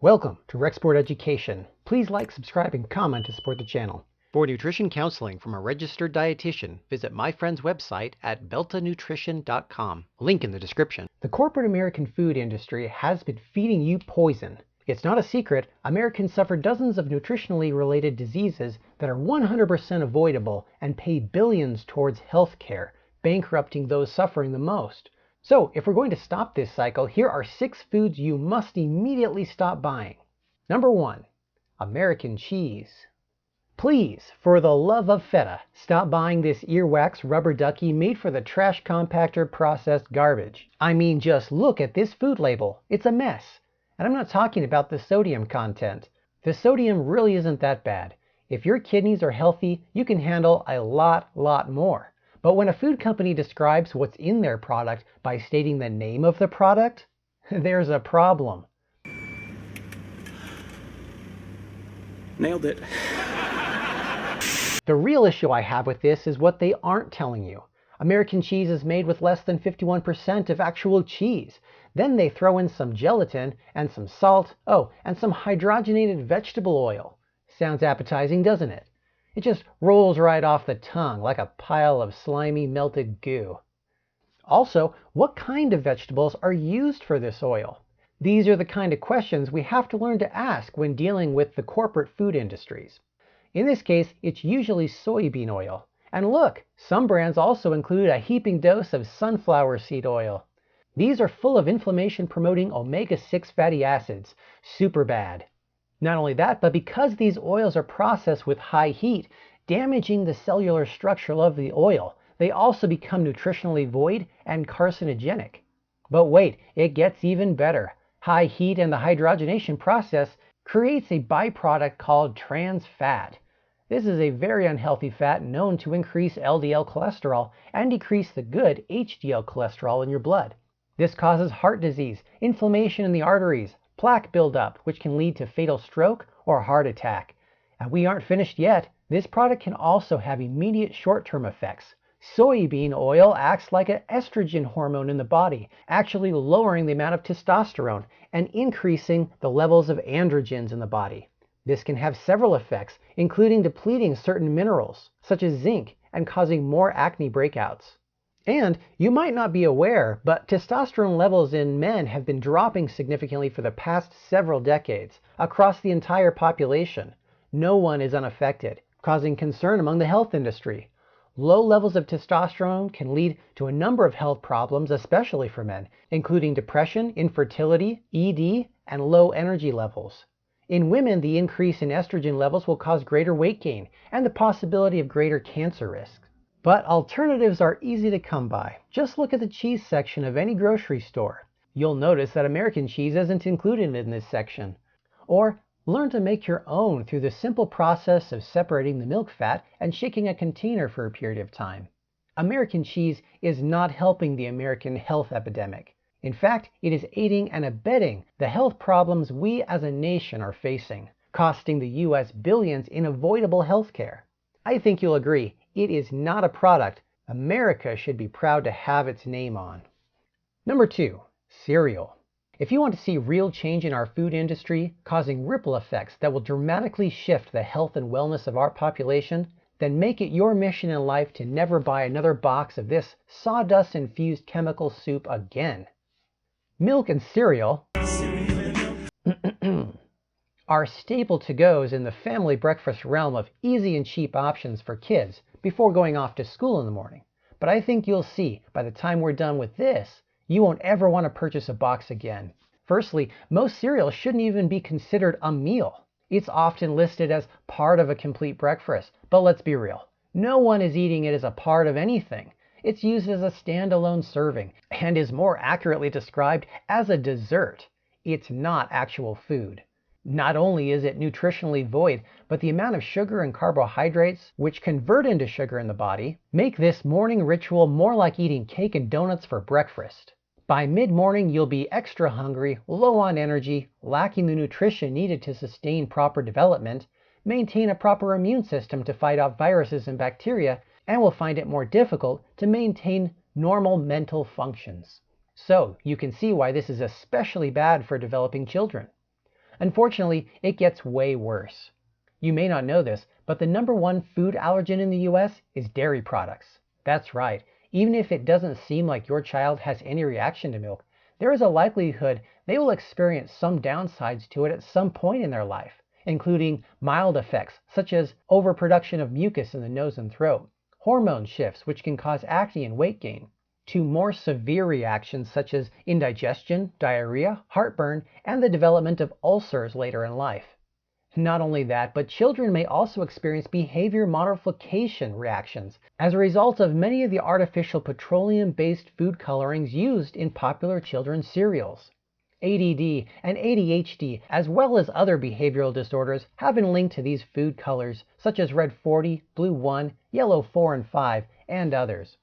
Welcome to RecSport Education. Please like, subscribe, and comment to support the channel. For nutrition counseling from a registered dietitian, visit my friend's website at beltanutrition.com. Link in the description. The corporate American food industry has been feeding you poison. It's not a secret, Americans suffer dozens of nutritionally related diseases that are 100% avoidable and pay billions towards health care, bankrupting those suffering the most. So, if we're going to stop this cycle, here are 6 foods you must immediately stop buying. Number 1. American cheese. Please, for the love of feta, stop buying this earwax rubber ducky made for the trash compactor processed garbage. I mean, just look at this food label. It's a mess. And I'm not talking about the sodium content. The sodium really isn't that bad. If your kidneys are healthy, you can handle a lot more. But when a food company describes what's in their product by stating the name of the product, there's a problem. Nailed it. The real issue I have with this is what they aren't telling you. American cheese is made with less than 51% of actual cheese. Then they throw in some gelatin and some salt, and some hydrogenated vegetable oil. Sounds appetizing, doesn't it? It just rolls right off the tongue like a pile of slimy melted goo. Also, what kind of vegetables are used for this oil? These are the kind of questions we have to learn to ask when dealing with the corporate food industries. In this case, it's usually soybean oil. And look, some brands also include a heaping dose of sunflower seed oil. These are full of inflammation-promoting omega-6 fatty acids. Super bad. Not only that, but because these oils are processed with high heat, damaging the cellular structure of the oil, they also become nutritionally void and carcinogenic. But wait, it gets even better. High heat and the hydrogenation process creates a byproduct called trans fat. This is a very unhealthy fat known to increase LDL cholesterol and decrease the good HDL cholesterol in your blood. This causes heart disease, inflammation in the arteries, plaque buildup, which can lead to fatal stroke or heart attack. And we aren't finished yet. This product can also have immediate short-term effects. Soybean oil acts like an estrogen hormone in the body, actually lowering the amount of testosterone and increasing the levels of androgens in the body. This can have several effects, including depleting certain minerals, such as zinc, and causing more acne breakouts. And you might not be aware, but testosterone levels in men have been dropping significantly for the past several decades across the entire population. No one is unaffected, causing concern among the health industry. Low levels of testosterone can lead to a number of health problems, especially for men, including depression, infertility, ED, and low energy levels. In women, the increase in estrogen levels will cause greater weight gain and the possibility of greater cancer risks. But alternatives are easy to come by. Just look at the cheese section of any grocery store. You'll notice that American cheese isn't included in this section. Or learn to make your own through the simple process of separating the milk fat and shaking a container for a period of time. American cheese is not helping the American health epidemic. In fact, it is aiding and abetting the health problems we as a nation are facing, costing the US billions in avoidable health care. I think you'll agree, it is not a product America should be proud to have its name on. Number 2, cereal. If you want to see real change in our food industry, causing ripple effects that will dramatically shift the health and wellness of our population, then make it your mission in life to never buy another box of this sawdust-infused chemical soup again. Milk and cereal are staple to-goes in the family breakfast realm of easy and cheap options for kids before going off to school in the morning. But I think you'll see, by the time we're done with this, you won't ever want to purchase a box again. Firstly, most cereal shouldn't even be considered a meal. It's often listed as part of a complete breakfast, but let's be real. No one is eating it as a part of anything. It's used as a standalone serving and is more accurately described as a dessert. It's not actual food. Not only is it nutritionally void, but the amount of sugar and carbohydrates, which convert into sugar in the body, make this morning ritual more like eating cake and donuts for breakfast. By mid-morning, you'll be extra hungry, low on energy, lacking the nutrition needed to sustain proper development, maintain a proper immune system to fight off viruses and bacteria, and will find it more difficult to maintain normal mental functions. So you can see why this is especially bad for developing children. Unfortunately, it gets way worse. You may not know this, but the #1 food allergen in the US is dairy products. That's right. Even if it doesn't seem like your child has any reaction to milk, there is a likelihood they will experience some downsides to it at some point in their life, including mild effects such as overproduction of mucus in the nose and throat, hormone shifts which can cause acne and weight gain, to more severe reactions such as indigestion, diarrhea, heartburn, and the development of ulcers later in life. Not only that, but children may also experience behavior modification reactions as a result of many of the artificial petroleum-based food colorings used in popular children's cereals. ADD and ADHD, as well as other behavioral disorders, have been linked to these food colors, such as red 40, blue 1, yellow 4 and 5, and others.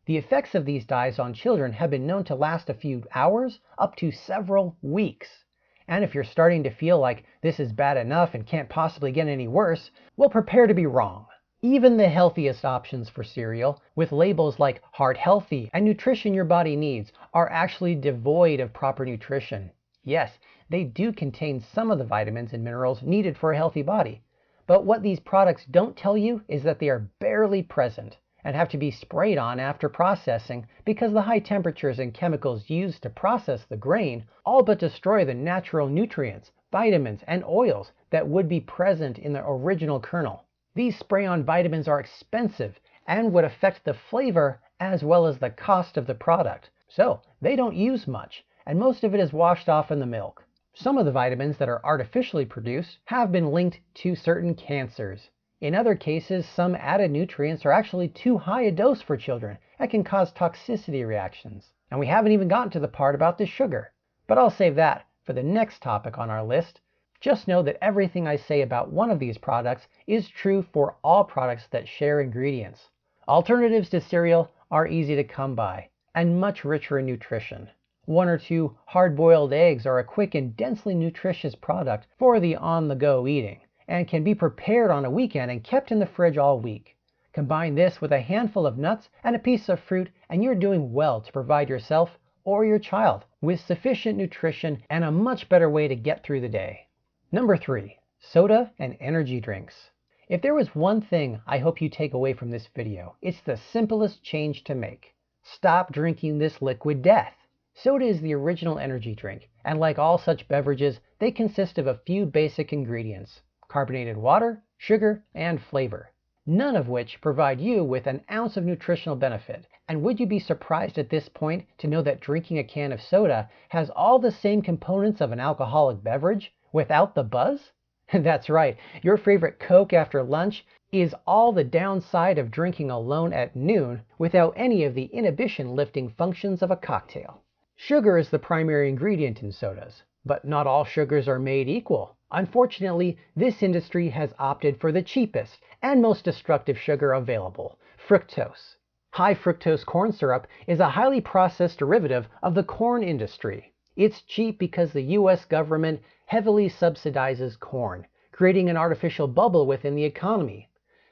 The effects of these dyes on children have been known to last a few hours up to several weeks. And if you're starting to feel like this is bad enough and can't possibly get any worse, well, prepare to be wrong. Even the healthiest options for cereal, with labels like heart healthy and nutrition your body needs, are actually devoid of proper nutrition. Yes, they do contain some of the vitamins and minerals needed for a healthy body. But what these products don't tell you is that they are barely present and have to be sprayed on after processing because the high temperatures and chemicals used to process the grain all but destroy the natural nutrients, vitamins, and oils that would be present in the original kernel. These spray-on vitamins are expensive and would affect the flavor as well as the cost of the product. So they don't use much, and most of it is washed off in the milk. Some of the vitamins that are artificially produced have been linked to certain cancers. In other cases, some added nutrients are actually too high a dose for children and can cause toxicity reactions. And we haven't even gotten to the part about the sugar. But I'll save that for the next topic on our list. Just know that everything I say about one of these products is true for all products that share ingredients. Alternatives to cereal are easy to come by and much richer in nutrition. 1 or 2 hard-boiled eggs are a quick and densely nutritious product for the on-the-go eating, and can be prepared on a weekend and kept in the fridge all week. Combine this with a handful of nuts and a piece of fruit, and you're doing well to provide yourself or your child with sufficient nutrition and a much better way to get through the day. #3, soda and energy drinks. If there was one thing I hope you take away from this video, it's the simplest change to make. Stop drinking this liquid death. Soda is the original energy drink, and like all such beverages, they consist of a few basic ingredients: carbonated water, sugar, and flavor, none of which provide you with an ounce of nutritional benefit. And would you be surprised at this point to know that drinking a can of soda has all the same components of an alcoholic beverage without the buzz? That's right, your favorite Coke after lunch is all the downside of drinking alone at noon without any of the inhibition-lifting functions of a cocktail. Sugar is the primary ingredient in sodas, but not all sugars are made equal. Unfortunately, this industry has opted for the cheapest and most destructive sugar available, fructose. High fructose corn syrup is a highly processed derivative of the corn industry. It's cheap because the US government heavily subsidizes corn, creating an artificial bubble within the economy.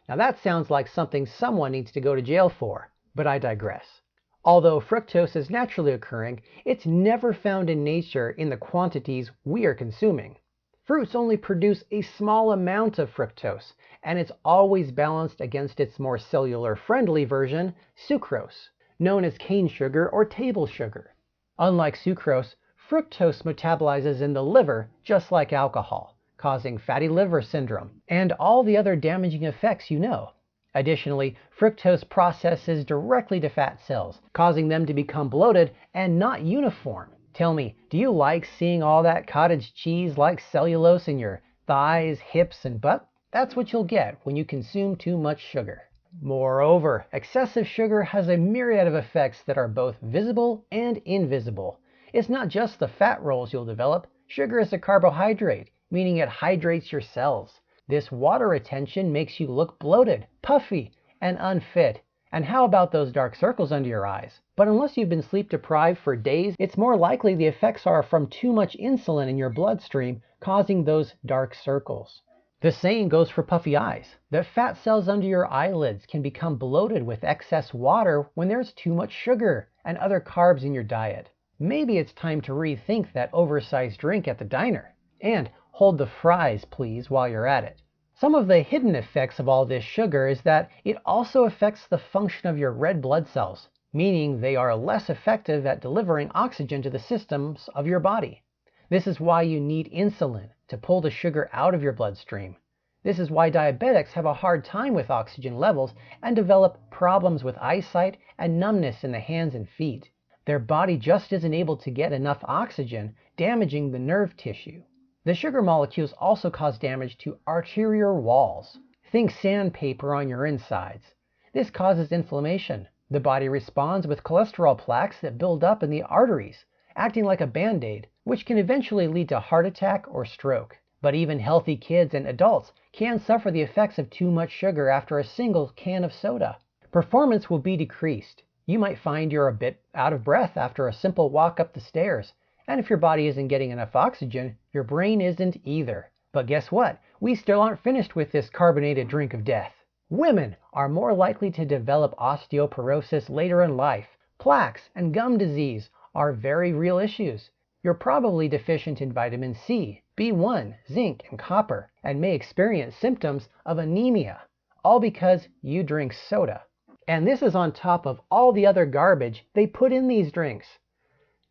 Now that sounds like something someone needs to go to jail for, but I digress. Although fructose is naturally occurring, it's never found in nature in the quantities we are consuming. Fruits only produce a small amount of fructose, and it's always balanced against its more cellular-friendly version, sucrose, known as cane sugar or table sugar. Unlike sucrose, fructose metabolizes in the liver just like alcohol, causing fatty liver syndrome and all the other damaging effects you know. Additionally, fructose processes directly to fat cells, causing them to become bloated and not uniform. Tell me, do you like seeing all that cottage cheese-like cellulose in your thighs, hips, and butt? That's what you'll get when you consume too much sugar. Moreover, excessive sugar has a myriad of effects that are both visible and invisible. It's not just the fat rolls you'll develop. Sugar is a carbohydrate, meaning it hydrates your cells. This water retention makes you look bloated, puffy, and unfit. And how about those dark circles under your eyes? But unless you've been sleep deprived for days, it's more likely the effects are from too much insulin in your bloodstream causing those dark circles. The same goes for puffy eyes. The fat cells under your eyelids can become bloated with excess water when there's too much sugar and other carbs in your diet. Maybe it's time to rethink that oversized drink at the diner. And Hold the fries, please, while you're at it. Some of the hidden effects of all this sugar is that it also affects the function of your red blood cells, meaning they are less effective at delivering oxygen to the systems of your body. This is why you need insulin to pull the sugar out of your bloodstream. This is why diabetics have a hard time with oxygen levels and develop problems with eyesight and numbness in the hands and feet. Their body just isn't able to get enough oxygen, damaging the nerve tissue. The sugar molecules also cause damage to arterial walls. Think sandpaper on your insides. This causes inflammation. The body responds with cholesterol plaques that build up in the arteries, acting like a band-aid, which can eventually lead to heart attack or stroke. But even healthy kids and adults can suffer the effects of too much sugar after a single can of soda. Performance will be decreased. You might find you're a bit out of breath after a simple walk up the stairs. And if your body isn't getting enough oxygen, your brain isn't either. But guess what? We still aren't finished with this carbonated drink of death. Women are more likely to develop osteoporosis later in life. Plaques and gum disease are very real issues. You're probably deficient in vitamin C, B1, zinc, and copper, and may experience symptoms of anemia, all because you drink soda. And this is on top of all the other garbage they put in these drinks.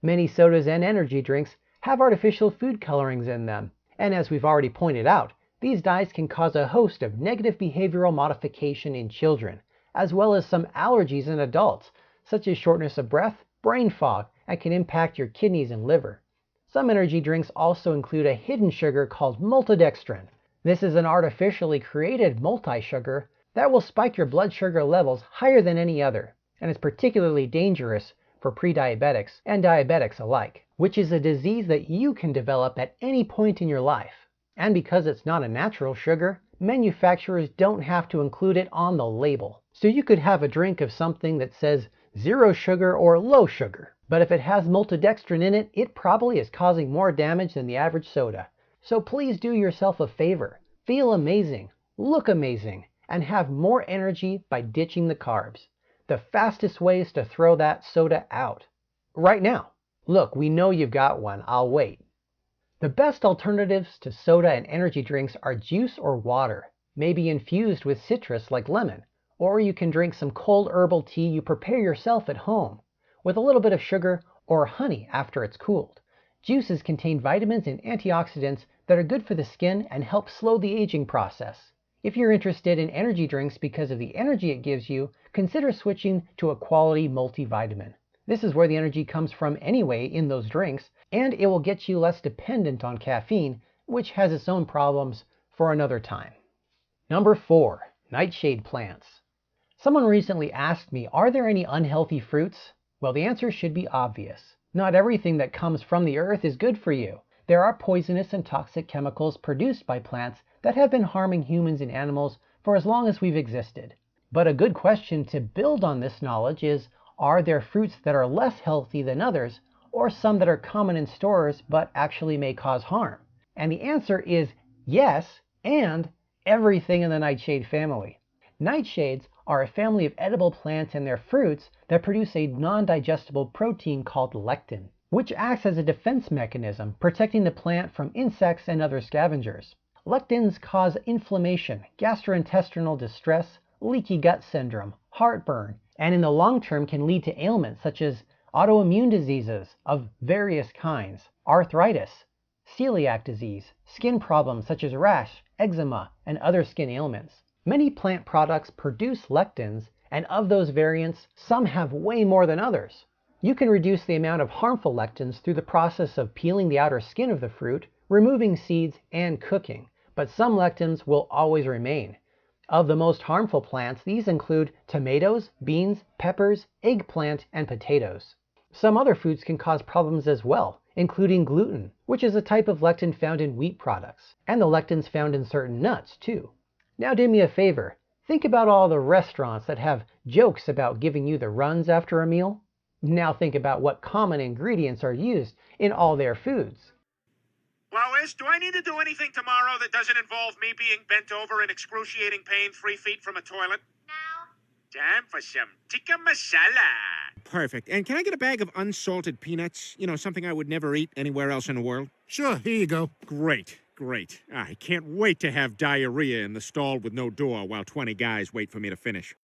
Many sodas and energy drinks have artificial food colorings in them, and as we've already pointed out, these dyes can cause a host of negative behavioral modification in children, as well as some allergies in adults, such as shortness of breath, brain fog, and can impact your kidneys and liver. Some energy drinks also include a hidden sugar called maltodextrin. This is an artificially created multi-sugar that will spike your blood sugar levels higher than any other, and is particularly dangerous for pre-diabetics and diabetics alike, which is a disease that you can develop at any point in your life. And because it's not a natural sugar, manufacturers don't have to include it on the label. So you could have a drink of something that says 0 sugar or low sugar, but if it has maltodextrin in it, it probably is causing more damage than the average soda. So please do yourself a favor. Feel amazing, look amazing, and have more energy by ditching the carbs. The fastest way is to throw that soda out. Right now. Look, we know you've got one. I'll wait. The best alternatives to soda and energy drinks are juice or water, maybe infused with citrus like lemon, or you can drink some cold herbal tea you prepare yourself at home, with a little bit of sugar or honey after it's cooled. Juices contain vitamins and antioxidants that are good for the skin and help slow the aging process. If you're interested in energy drinks because of the energy it gives you, consider switching to a quality multivitamin. This is where the energy comes from anyway in those drinks, and it will get you less dependent on caffeine, which has its own problems for another time. Number 4, Nightshade Plants. Someone recently asked me, are there any unhealthy fruits? Well, the answer should be obvious. Not everything that comes from the earth is good for you. There are poisonous and toxic chemicals produced by plants that have been harming humans and animals for as long as we've existed. But a good question to build on this knowledge is, are there fruits that are less healthy than others, or some that are common in stores but actually may cause harm? And the answer is yes, and everything in the nightshade family. Nightshades are a family of edible plants and their fruits that produce a non-digestible protein called lectin, which acts as a defense mechanism protecting the plant from insects and other scavengers. Lectins cause inflammation, gastrointestinal distress, leaky gut syndrome, heartburn, and in the long term can lead to ailments such as autoimmune diseases of various kinds, arthritis, celiac disease, skin problems such as rash, eczema, and other skin ailments. Many plant products produce lectins, and of those variants, some have way more than others. You can reduce the amount of harmful lectins through the process of peeling the outer skin of the fruit, removing seeds, and cooking, but some lectins will always remain. Of the most harmful plants, these include tomatoes, beans, peppers, eggplant, and potatoes. Some other foods can cause problems as well, including gluten, which is a type of lectin found in wheat products, and the lectins found in certain nuts, too. Now do me a favor. Think about all the restaurants that have jokes about giving you the runs after a meal. Now think about what common ingredients are used in all their foods. Lois, do I need to do anything tomorrow that doesn't involve me being bent over in excruciating pain 3 feet from a toilet? No. Time for some tikka masala. Perfect. And can I get a bag of unsalted peanuts? You know, something I would never eat anywhere else in the world. Sure, here you go. Great. Great. I can't wait to have diarrhea in the stall with no door while 20 guys wait for me to finish.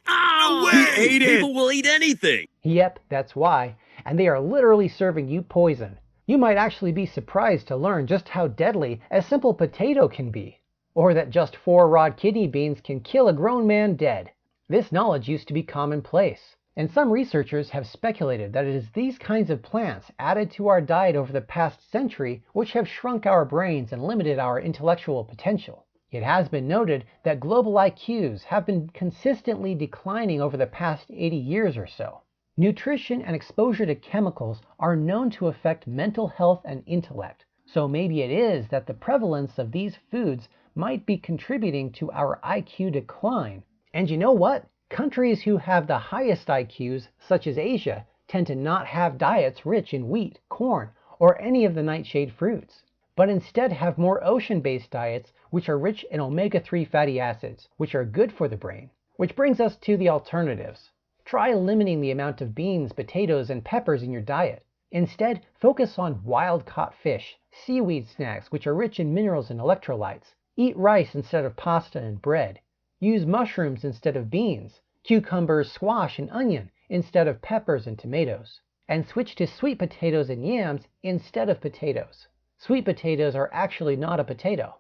No way! He ate it! People will eat anything! Yep, that's why. And they are literally serving you poison. You might actually be surprised to learn just how deadly a simple potato can be. Or that just 4 raw kidney beans can kill a grown man dead. This knowledge used to be commonplace. And some researchers have speculated that it is these kinds of plants added to our diet over the past century which have shrunk our brains and limited our intellectual potential. It has been noted that global IQs have been consistently declining over the past 80 years or so. Nutrition and exposure to chemicals are known to affect mental health and intellect, so maybe it is that the prevalence of these foods might be contributing to our IQ decline. And you know what? Countries who have the highest IQs, such as Asia, tend to not have diets rich in wheat, corn, or any of the nightshade fruits, but instead have more ocean-based diets which are rich in omega-3 fatty acids, which are good for the brain. Which brings us to the alternatives. Try limiting the amount of beans, potatoes, and peppers in your diet. Instead, focus on wild-caught fish, seaweed snacks which are rich in minerals and electrolytes. Eat rice instead of pasta and bread. Use mushrooms instead of beans, cucumbers, squash, and onion instead of peppers and tomatoes. And switch to sweet potatoes and yams instead of potatoes. Sweet potatoes are actually not a potato.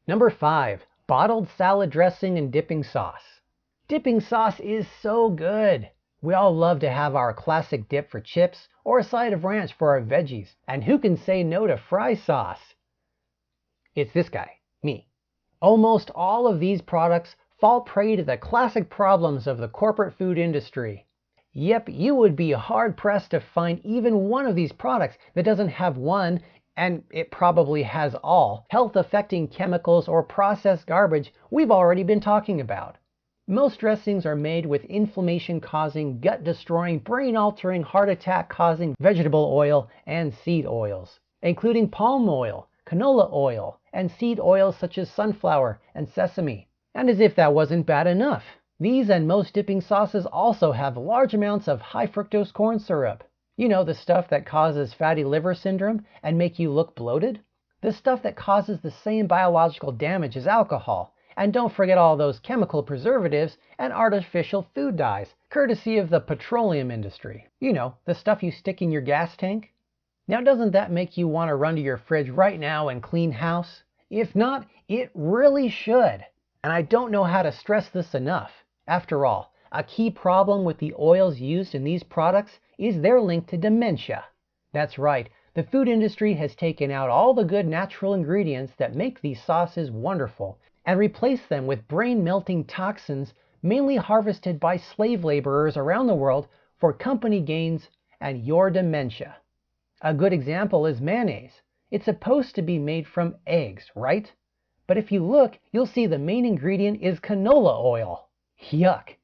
Number 5. Bottled salad dressing and dipping sauce. Dipping sauce is so good. We all love to have our classic dip for chips or a side of ranch for our veggies. And who can say no to fry sauce? It's this guy, me. Almost all of these products fall prey to the classic problems of the corporate food industry. Yep, you would be hard-pressed to find even one of these products that doesn't have one, and it probably has all, health-affecting chemicals or processed garbage we've already been talking about. Most dressings are made with inflammation-causing, gut-destroying, brain-altering, heart attack-causing vegetable oil and seed oils, including palm oil, canola oil, and seed oils such as sunflower and sesame. And as if that wasn't bad enough, these and most dipping sauces also have large amounts of high fructose corn syrup. You know, the stuff that causes fatty liver syndrome and make you look bloated? The stuff that causes the same biological damage as alcohol. And don't forget all those chemical preservatives and artificial food dyes, courtesy of the petroleum industry. You know, the stuff you stick in your gas tank. Now doesn't that make you want to run to your fridge right now and clean house? If not, it really should. And I don't know how to stress this enough. After all, a key problem with the oils used in these products is their link to dementia. That's right, the food industry has taken out all the good natural ingredients that make these sauces wonderful and replaced them with brain-melting toxins mainly harvested by slave laborers around the world for company gains and your dementia. A good example is mayonnaise. It's supposed to be made from eggs, right? But if you look, you'll see the main ingredient is canola oil. Yuck.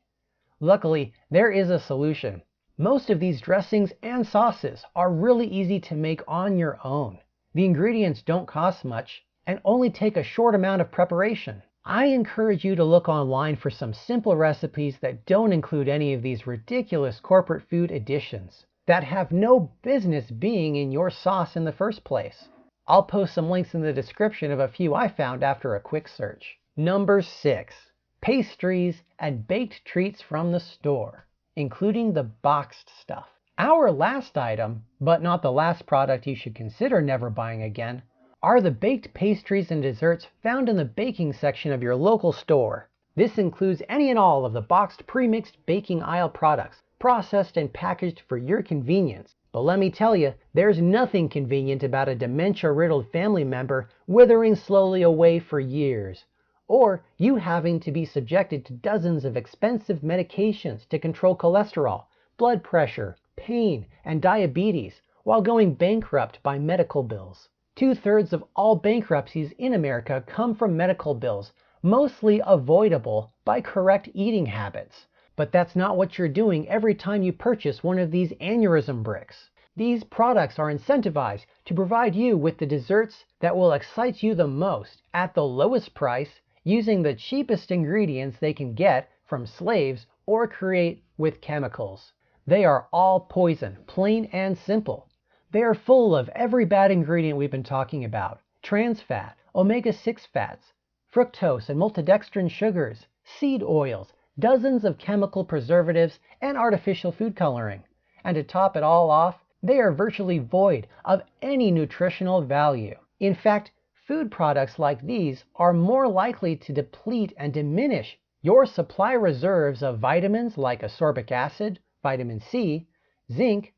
Luckily, there is a solution. Most of these dressings and sauces are really easy to make on your own. The ingredients don't cost much and only take a short amount of preparation. I encourage you to look online for some simple recipes that don't include any of these ridiculous corporate food additions that have no business being in your sauce in the first place. I'll post some links in the description of a few I found after a quick search. Number 6. Pastries and baked treats from the store, including the boxed stuff. Our last item, but not the last product you should consider never buying again, are the baked pastries and desserts found in the baking section of your local store. This includes any and all of the boxed pre-mixed baking aisle products, processed and packaged for your convenience. But let me tell you, there's nothing convenient about a dementia-riddled family member withering slowly away for years, or you having to be subjected to dozens of expensive medications to control cholesterol, blood pressure, pain, and diabetes while going bankrupt by medical bills. 2/3 of all bankruptcies in America come from medical bills, mostly avoidable by correct eating habits. But that's not what you're doing every time you purchase one of these aneurysm bricks. These products are incentivized to provide you with the desserts that will excite you the most at the lowest price, using the cheapest ingredients they can get from slaves or create with chemicals. They are all poison, plain and simple. They are full of every bad ingredient we've been talking about: trans fat, omega-6 fats, fructose and maltodextrin sugars, seed oils, dozens of chemical preservatives, and artificial food coloring. And to top it all off, they are virtually void of any nutritional value. In fact, food products like these are more likely to deplete and diminish your supply reserves of vitamins like ascorbic acid, vitamin C, zinc,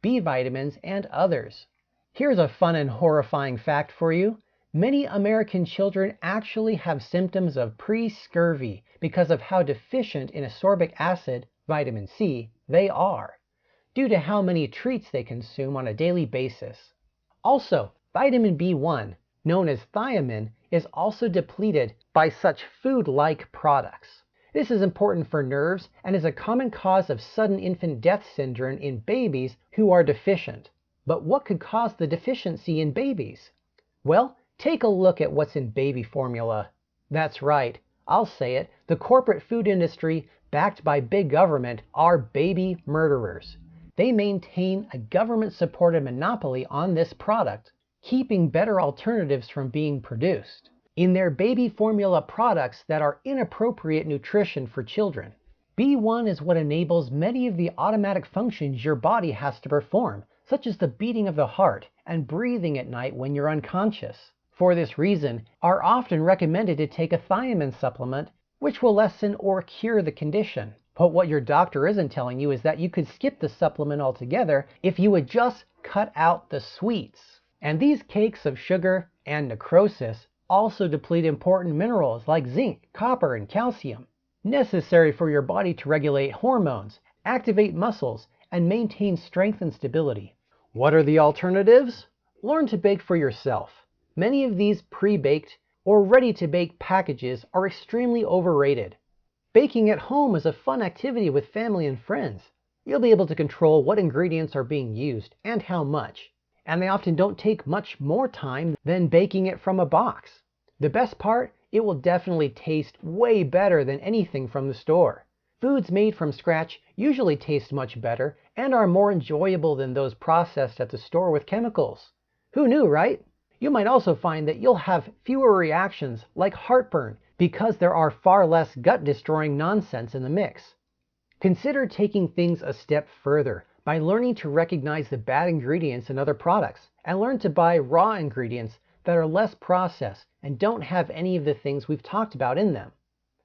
B vitamins, and others. Here's a fun and horrifying fact for you. Many American children actually have symptoms of pre-scurvy because of how deficient in ascorbic acid, vitamin C, they are, due to how many treats they consume on a daily basis. Also, vitamin B1, known as thiamine, is also depleted by such food-like products. This is important for nerves and is a common cause of sudden infant death syndrome in babies who are deficient. But what could cause the deficiency in babies? Well, take a look at what's in baby formula. That's right, I'll say it, the corporate food industry, backed by big government, are baby murderers. They maintain a government-supported monopoly on this product, keeping better alternatives from being produced in their baby formula products that are inappropriate nutrition for children. B1 is what enables many of the automatic functions your body has to perform, such as the beating of the heart and breathing at night when you're unconscious. For this reason, are often recommended to take a thiamine supplement, which will lessen or cure the condition. But what your doctor isn't telling you is that you could skip the supplement altogether if you would just cut out the sweets. And these cakes of sugar and necrosis also deplete important minerals like zinc, copper, and calcium, necessary for your body to regulate hormones, activate muscles, and maintain strength and stability. What are the alternatives? Learn to bake for yourself. Many of these pre-baked or ready-to-bake packages are extremely overrated. Baking at home is a fun activity with family and friends. You'll be able to control what ingredients are being used and how much. And they often don't take much more time than baking it from a box. The best part, it will definitely taste way better than anything from the store. Foods made from scratch usually taste much better and are more enjoyable than those processed at the store with chemicals. Who knew, right? You might also find that you'll have fewer reactions like heartburn because there are far less gut-destroying nonsense in the mix. Consider taking things a step further by learning to recognize the bad ingredients in other products and learn to buy raw ingredients that are less processed and don't have any of the things we've talked about in them.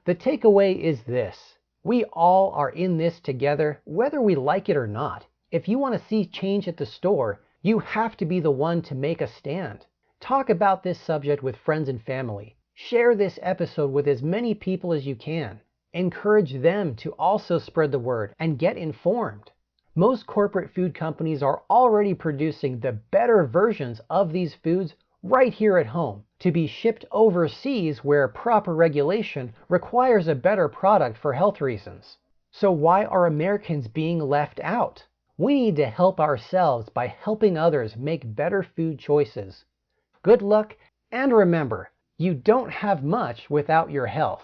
The takeaway is this: we all are in this together, whether we like it or not. If you want to see change at the store, you have to be the one to make a stand. Talk about this subject with friends and family. Share this episode with as many people as you can. Encourage them to also spread the word and get informed. Most corporate food companies are already producing the better versions of these foods right here at home to be shipped overseas where proper regulation requires a better product for health reasons. So why are Americans being left out? We need to help ourselves by helping others make better food choices. Good luck, and remember, you don't have much without your health.